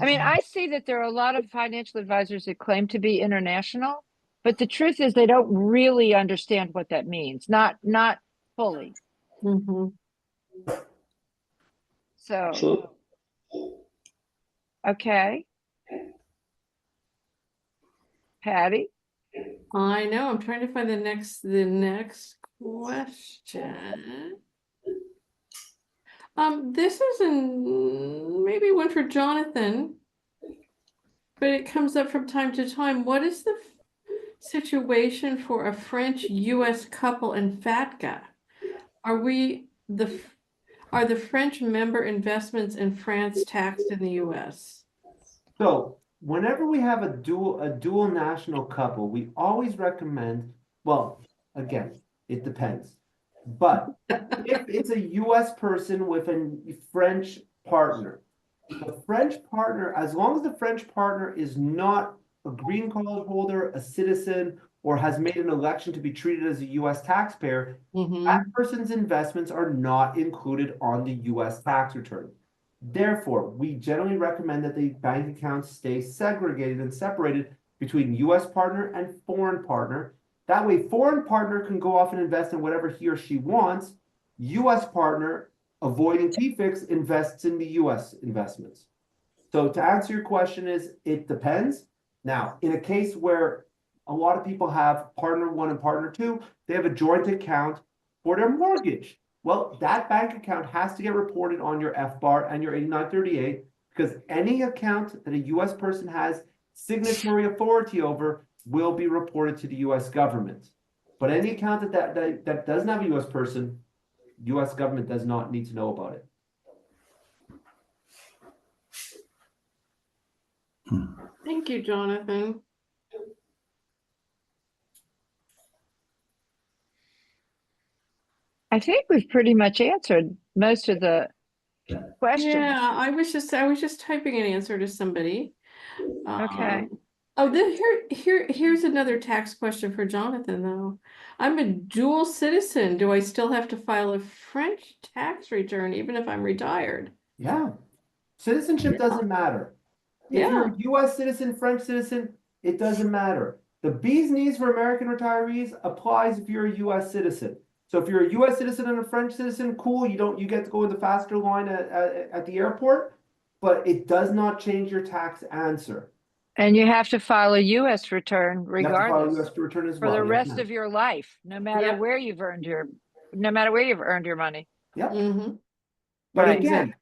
I mean, I see that there are a lot of financial advisors that claim to be international, but the truth is they don't really understand what that means. Not fully. So, Absolutely. Okay. Patty? I know, I'm trying to find the next question. This is maybe one for Jonathan, but it comes up from time to time. What is the situation for a French U.S. couple in FATCA? Are the French member investments in France taxed in the U.S.? So whenever we have a dual national couple, we always recommend, well, again, it depends. But if it's a U.S. person with a French partner, the French partner, as long as the French partner is not a green card holder, a citizen, or has made an election to be treated as a U.S. taxpayer, Mhm. that person's investments are not included on the U.S. tax return. Therefore, we generally recommend that the bank accounts stay segregated and separated between U.S. partner and foreign partner. That way, foreign partner can go off and invest in whatever he or she wants. U.S. partner, avoiding PFIX, invests in the U.S. investments. So to answer your question is, it depends. Now, in a case where a lot of people have partner one and partner two, they have a joint account for their mortgage. Well, that bank account has to get reported on your FBAR and your 8938, because any account that a U.S. person has signatory authority over will be reported to the U.S. government. But any account that doesn't have a U.S. person, U.S. government does not need to know about it. Thank you, Jonathan. I think we've pretty much answered most of the questions. Yeah, I was just typing an answer to somebody. Okay. Oh, then here's another tax question for Jonathan, though. I'm a dual citizen. Do I still have to file a French tax return even if I'm retired? Yeah. Citizenship doesn't matter. If Yeah. you're a U.S. citizen, French citizen, it doesn't matter. The bee's knees for American retirees applies if you're a U.S. citizen. So if you're a U.S. citizen and a French citizen, cool, you get to go in the faster line at the airport, but it does not change your tax answer. And you have to file a U.S. return You have to file a regardless U.S. return as for well. the Yes, rest ma'am. of your life, no matter Yep. where you've earned your money. Yep. Mm-hmm. But Right. again,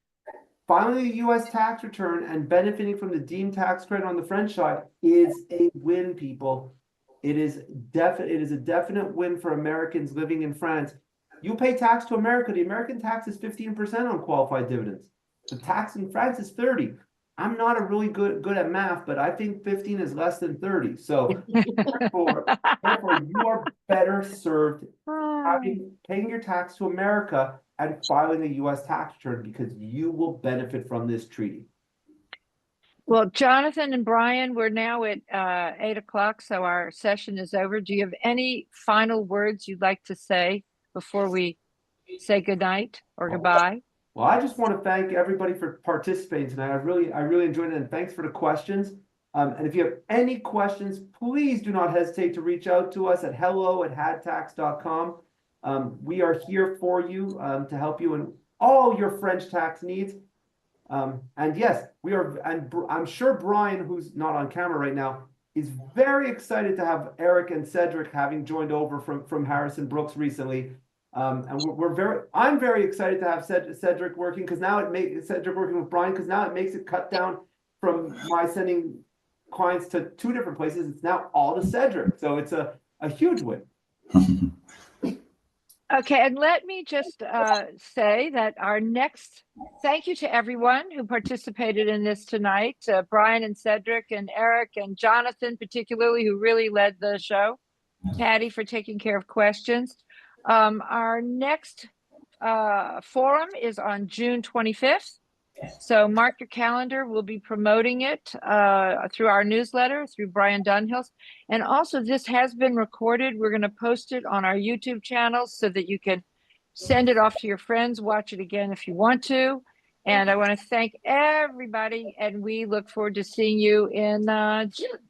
filing a U.S. tax return and benefiting from the deemed tax credit on the French side is a win, people. It is a definite win for Americans living in France. You pay tax to America. The American tax is 15% on qualified dividends. The tax in France is 30. I'm not a really good at math, but I think 15 is less than 30. So therefore you are better served paying your tax to America and filing a U.S. tax return, because you will benefit from this treaty. Well, Jonathan and Brian, we're now at 8 o'clock, so our session is over. Do you have any final words you'd like to say before we say goodnight or goodbye? Well, I just want to thank everybody for participating tonight. I really enjoyed it, and thanks for the questions. And if you have any questions, please do not hesitate to reach out to us at hello@hadtax.com. We are here for you to help you in all your French tax needs. And yes, we are, and I'm sure Brian, who's not on camera right now, is very excited to have Eric and Cedric having joined over from Harrison Brooks recently. And I'm very excited to have Cedric working, because now Cedric working with Brian, because now it makes it cut down from my sending clients to 2 different places. It's now all to Cedric. So it's a huge win. Okay, and let me just say that thank you to everyone who participated in this tonight, Brian and Cedric and Eric and Jonathan particularly, who really led the show, Patty for taking care of questions. Our next forum is on June 25th. So mark your calendar. We'll be promoting it through our newsletter, through Brian Dunhill's. And also, this has been recorded. We're going to post it on our YouTube channel so that you can send it off to your friends, watch it again if you want to. And I want to thank everybody, and we look forward to seeing you in June.